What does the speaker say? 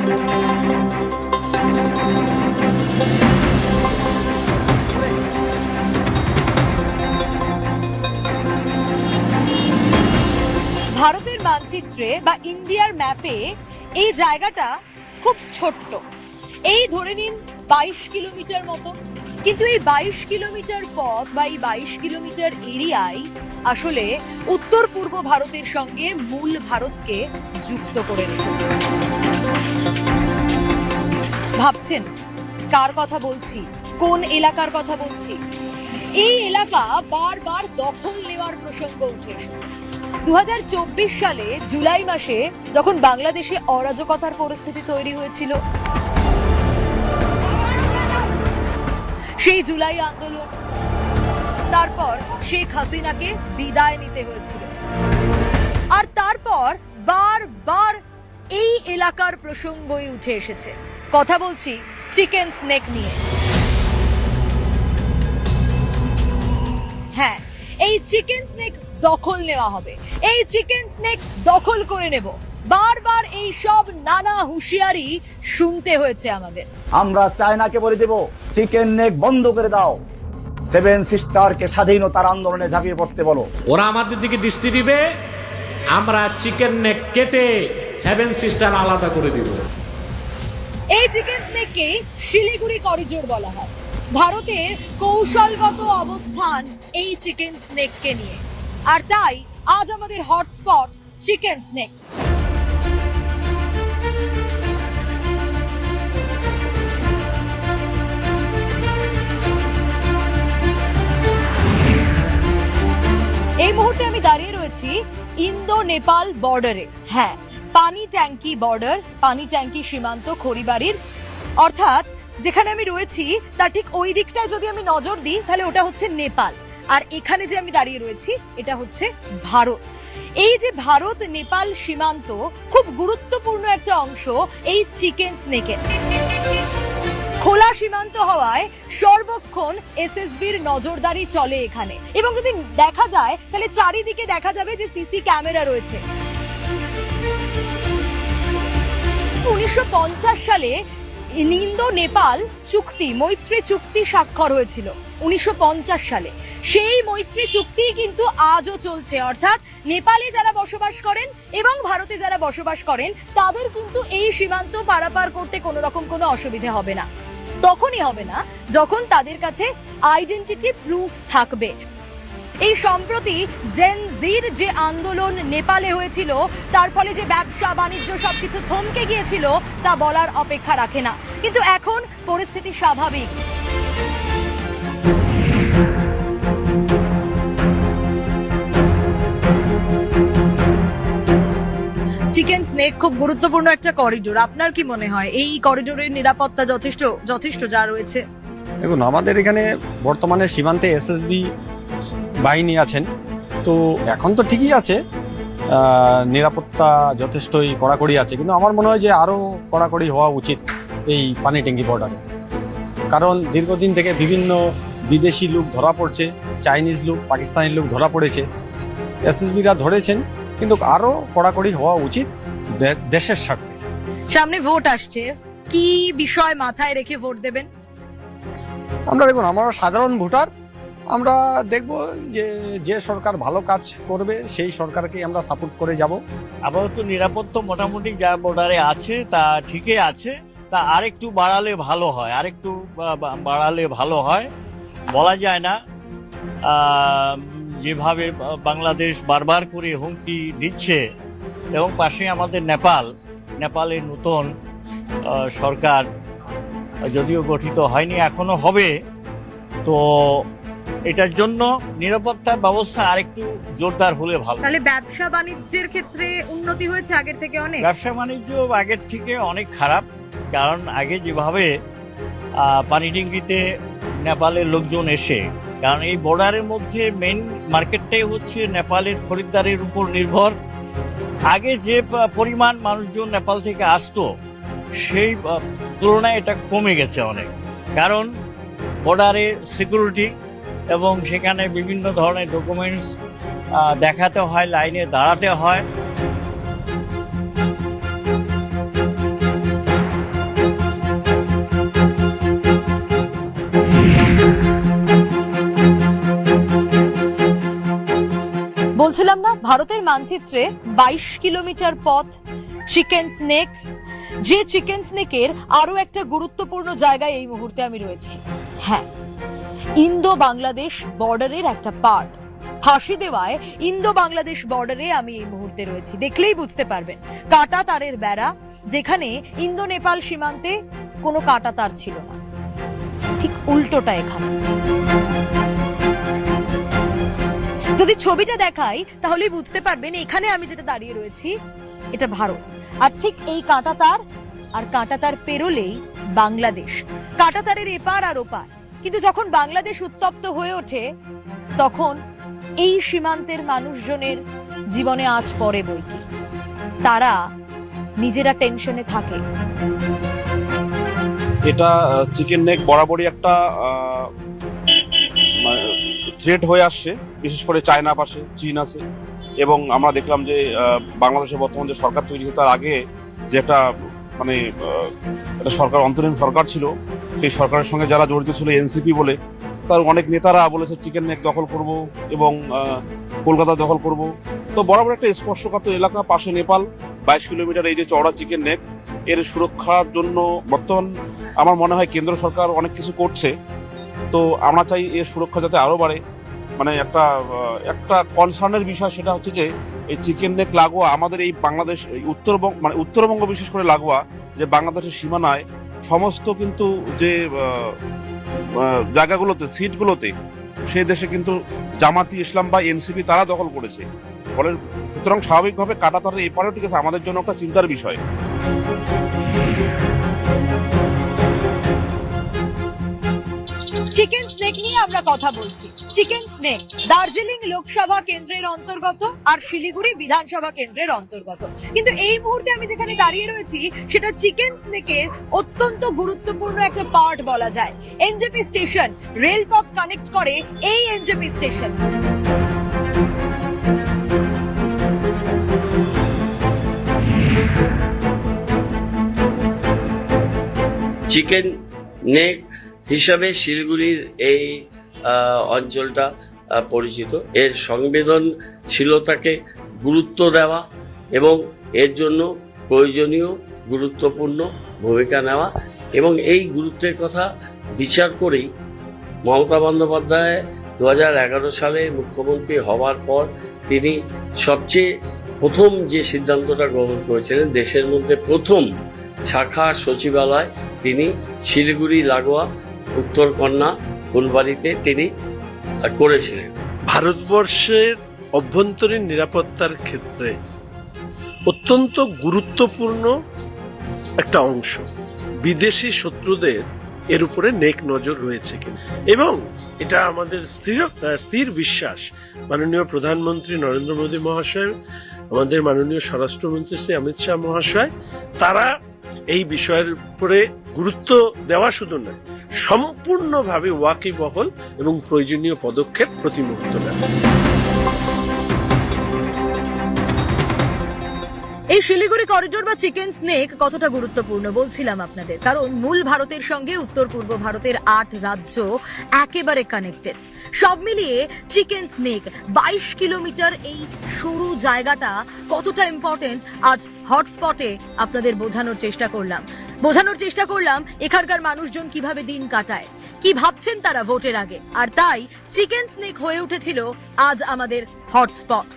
ভারতের মানচিত্রে বা ইন্ডিয়ার ম্যাপে এই জায়গাটা খুব ছোট্ট, এই ধরে নিন 22 কিলোমিটার মতো। কিন্তু এই 22 কিলোমিটার পথ বা এই 22 কিলোমিটার এরিয়ায় আসলে উত্তর পূর্ব ভারতের সঙ্গে মূল ভারতকে যুক্ত করে রেখেছে। ভাবছেন কার কথা বলছি, কোন এলাকার কথা বলছি? এই এলাকা বারবার দখল নেওয়ার প্রসঙ্গ উঠে এসেছে। 2024 সালে জুলাই মাসে যখন বাংলাদেশে অরাজকতার পরিস্থিতি তৈরি হয়েছিল, সেই জুলাই আন্দোলন, তারপর শেখ হাসিনাকে বিদায় নিতে হয়েছিল, আর তারপর বারবার এই এলাকার প্রসঙ্গই উঠে এসেছে। কথা বলছি চিকেন স্নেক নিয়ে। হ্যাঁ, এই চিকেন স্নেক দখল নেওয়া হবে, এই চিকেন স্নেক দখল করে নেব, বারবার এই সব নানা হুঁশিয়ারি শুনতে হয়েছে আমাদের। আমরা চায়নাকে বলে দেব চিকেন নেক বন্ধ করে দাও, সেভেন সিস্টারকে স্বাধীনতার আন্দোলনে ঝাঁপিয়ে পড়তে বলো। ওরা আমাদের দিকে দৃষ্টি দিবে, আমরা চিকেন নেক কেটে সেভেন সিস্টার আলাদা করে দিব। এই চিকেন স্নেককে শিলিগুড়ি করিডোর বলা হয়। ভারতের কৌশলগত অবস্থান এই চিকেন স্নেককে নিয়ে, আর তাই আজ আমাদের হটস্পট চিকেন স্নেক। এই মুহূর্তে আমি দাঁড়িয়ে রয়েছি ইন্দো নেপাল বর্ডারে। হ্যাঁ, পানি ট্যাঙ্কি বর্ডার, পানি ট্যাঙ্কি সীমান্ত খড়িবাড়ির, অর্থাৎ যেখানে আমি রয়েছি তার ঠিক ওই দিকটায় যদি আমি নজর দিই তাহলে ওটা হচ্ছে নেপাল, আর এখানে যে আমি দাঁড়িয়ে রয়েছি এটা হচ্ছে ভারত। এই যে ভারত নেপাল সীমান্ত খুব গুরুত্বপূর্ণ একটা অংশ এই চিকেন স্নেকের। খোলা সীমান্ত হওয়ায় সর্বক্ষণ এসএসবির নজরদারি চলে এখানে, এবং যদি দেখা যায় তাহলে চারিদিকে দেখা যাবে যে সিসি ক্যামেরা রয়েছে। 1950 সালে ইন্দো নেপাল চুক্তি, মৈত্রী চুক্তি স্বাক্ষর হয়েছিল 1950 সালে। সেই মৈত্রী চুক্তি কিন্তু আজও চলছে, অর্থাৎ নেপালে যারা বসবাস করেন এবং ভারতে যারা বসবাস করেন তাদের কিন্তু এই সীমান্ত পারাপার করতে কোনো রকম কোনো অসুবিধা হবে না। তখনই হবে না যখন তাদের কাছে আইডেন্টিটি প্রুফ থাকবে। এই সম্প্রতি জেন জির যে আন্দোলন নেপালে হয়েছিল, তার ফলে যে ব্যবসা বাণিজ্য সবকিছু থমকে গিয়েছিল তা বলার অপেক্ষা রাখে না, কিন্তু এখন পরিস্থিতি স্বাভাবিক। চিকেন স্নেক খুব গুরুত্বপূর্ণ একটা করিডোর। আপনার কি মনে হয় এই করিডোরের নিরাপত্তা যথেষ্ট যা রয়েছে? দেখুন, আমাদের এখানে বর্তমানে সীমান্তে এসএসবি বাহিনী আছেন, তো এখন তো ঠিকই আছে, নিরাপত্তা যথেষ্টই কড়াকড়ি আছে, কিন্তু আমার মনে হয় যে আরও কড়াকড়ি হওয়া উচিত এই পানি ট্যাঙ্কি বর্ডারে। কারণ দীর্ঘদিন থেকে বিভিন্ন বিদেশি লোক ধরা পড়ছে, চাইনিজ লোক, পাকিস্তানি লোক ধরা পড়েছে, এসএসবিরা ধরেছেন, কিন্তু আরও কড়াকড়ি হওয়া উচিত দেশের স্বার্থে। সামনে ভোট আসছে, কি বিষয় মাথায় রেখে ভোট দেবেন? আমরা দেখুন, আমরা সাধারণ ভোটার, আমরা দেখব যে সরকার ভালো কাজ করবে সেই সরকারকে আমরা সাপোর্ট করে যাব। আপাতত নিরাপত্তা মোটামুটি যা বর্ডারে আছে তা ঠিকই আছে, তা আরেকটু বাড়ালে ভালো হয়, আরেকটু বাড়ালে ভালো হয়। বলা যায় না, যেভাবে বাংলাদেশ বারবার করে হুমকি দিচ্ছে, এবং পাশে আমাদের নেপালের নতুন সরকার যদিও গঠিত হয়নি, এখনো হবে, তো এটার জন্য নিরাপত্তার ব্যবস্থা আরেকটু জোরদার হলে ভালো। তাহলে ব্যবসা বাণিজ্যের ক্ষেত্রে উন্নতি হয়েছে আগের থেকে অনেক? ব্যবসা বাণিজ্য আগের থেকে অনেক খারাপ, কারণ আগে যেভাবে পানি ট্যাঙ্কিতে নেপালের লোকজন এসে, কারণ এই বর্ডারের মধ্যে মেইন মার্কেটটাই হচ্ছে নেপালের খরিদ্দারের উপর নির্ভর। আগে যে পরিমাণ মানুষজন নেপাল থেকে আসতো সেই তুলনায় এটা কমে গেছে অনেক, কারণ বর্ডারে সিকিউরিটি এবং সেখানে বিভিন্ন ধরনের ডকুমেন্টস দেখাতে হয়, লাইনে দাঁড়াতে হয়। না ভারতের মানচিত্রে 22 কিলোমিটার পথ চিকেন স্নেক, যে চিকেন স্নেকের আরো একটা গুরুত্বপূর্ণ জায়গায় এই মুহূর্তে আমি রয়েছি। হ্যাঁ, ইন্দো বাংলাদেশ বর্ডারের একটা পার্ট, ফাঁসি দেওয়ায় ইন্দো বাংলাদেশ বর্ডারে আমি এই মুহূর্তে রয়েছি। দেখলেই বুঝতে পারবেন কাটা তারের বেড়া, যেখানে ইন্দো নেপাল সীমান্তে কোনো কাটা তার ছিল না, ঠিক উল্টোটা এখানে। যদি ছবিটা দেখাই তাহলেই বুঝতে পারবেন এখানে আমি যেটা দাঁড়িয়ে রয়েছি এটা ভারত, আর ঠিক এই কাটা তার আর কাটা তার পেরোলেই বাংলাদেশ, কাটা তারের এপার আর ওপার। কিন্তু যখন বাংলাদেশ উত্তপ্ত হয়ে ওঠে তখন এই সীমান্তের মানুষজনের জীবনে আঁচ পড়ে বইকি, তারা নিজেরা টেনশনে থাকে। এটা চিকেন নেক বরাবরই একটা থ্রেট হয়ে আসছে, বিশেষ করে চায়না পাশে চীন আছে, এবং আমরা দেখলাম যে বাংলাদেশে বর্তমান যে সরকার তৈরি হয়ে তার আগে যে একটা মানে একটা সরকার, অন্তরীণ সরকার ছিল, সেই সরকারের সঙ্গে যারা জড়িত ছিল এনসিপি বলে, তার অনেক নেতারা বলেছে চিকেন নেক দখল করব এবং কলকাতা দখল করব। তো বরাবর একটা স্পর্শকাতর এলাকা, পাশে নেপাল, 22 কিলোমিটার এই যে চওড়া চিকেন নেক, এর সুরক্ষার জন্য বর্তমান আমার মনে হয় কেন্দ্র সরকার অনেক কিছু করছে। তো আমরা চাই এর সুরক্ষা যাতে আরও বাড়ে। মানে একটা কনসার্নের বিষয় সেটা হচ্ছে যে এই চিকেন নেক লাগোয়া আমাদের এই বাংলাদেশ, উত্তরবঙ্গ বিশেষ করে লাগোয়া যে বাংলাদেশের সীমানায় সমস্ত কিন্তু যে জায়গাগুলোতে, সিটগুলোতে, সেই দেশে কিন্তু জামাতি ইসলাম বা এনসিপি তারা দখল করেছে। ফলে সুতরাং স্বাভাবিকভাবে কাটা তারের এপারেও ঠিক আছে, আমাদের জন্য একটা চিন্তার বিষয়। চিকেন স্নেক নিয়ে আমরা কথা বলছি। চিকেন স্নেক দার্জিলিং লোকসভা কেন্দ্রের অন্তর্গত আর শিলিগুড়ি বিধানসভা কেন্দ্রের অন্তর্গত। কিন্তু এই মুহূর্তে আমি যেখানে দাঁড়িয়ে রয়েছি সেটা চিকেন স্নেকের অত্যন্ত গুরুত্বপূর্ণ একটা পার্ট বলা যায়। এনজেপি স্টেশন, রেলপথ কানেক্ট করে এই এনজেপি স্টেশন। চিকেন নেক হিসাবে শিলিগুড়ির এই অঞ্চলটা পরিচিত। এর সংবেদনশীলতাকে গুরুত্ব দেওয়া এবং এর জন্য প্রয়োজনীয় গুরুত্বপূর্ণ ভূমিকা নেওয়া, এবং এই গুরুত্বের কথা বিচার করেই মমতা বন্দ্যোপাধ্যায় 2011 সালে মুখ্যমন্ত্রী হওয়ার পর তিনি সবচেয়ে প্রথম যে সিদ্ধান্তটা গ্রহণ করেছিলেন, দেশের মধ্যে প্রথম শাখা সচিবালয় তিনি শিলিগুড়ি লাগোয়া উত্তরকন্যা ফুলবাড়িতে তিনি করেছিলেন। ভারতবর্ষের অভ্যন্তরীণ নিরাপত্তার ক্ষেত্রে অত্যন্ত গুরুত্বপূর্ণ একটা অংশ। বিদেশি শত্রুদের এর উপরে নেক নজর রয়েছে কিনা, এবং এটা আমাদের স্থির বিশ্বাস মাননীয় প্রধানমন্ত্রী নরেন্দ্র মোদী মহাশয়, আমাদের মাননীয় স্বরাষ্ট্রমন্ত্রী শ্রী অমিত শাহ মহাশয়, তারা এই বিষয়ের উপরে গুরুত্ব দেওয়া শুধু নয়, সম্পূর্ণভাবে ওয়াকিবহল এবং প্রয়োজনীয় পদক্ষেপ প্রতি মুহূর্তে নেয়। এই শিলিগুড়ি করিডোর বা চিকেন স্নেক কতটা গুরুত্বপূর্ণ বলছিলাম আপনাদের, কারণ মূল ভারতের সঙ্গে উত্তর পূর্ব ভারতের 8 রাজ্য একেবারে কানেক্টেড। সব মিলিয়ে চিকেন স্নেক 22 কিলোমিটার এই সরু জায়গাটা কতটা ইম্পর্টেন্ট আজ হটস্পটে আপনাদের বোঝানোর চেষ্টা করলাম এখানকার মানুষজন কিভাবে দিন কাটায়, কি ভাবছেন তারা ভোটের আগে। আর তাই চিকেন স্নেক হয়ে উঠেছিল আজ আমাদের হটস্পট।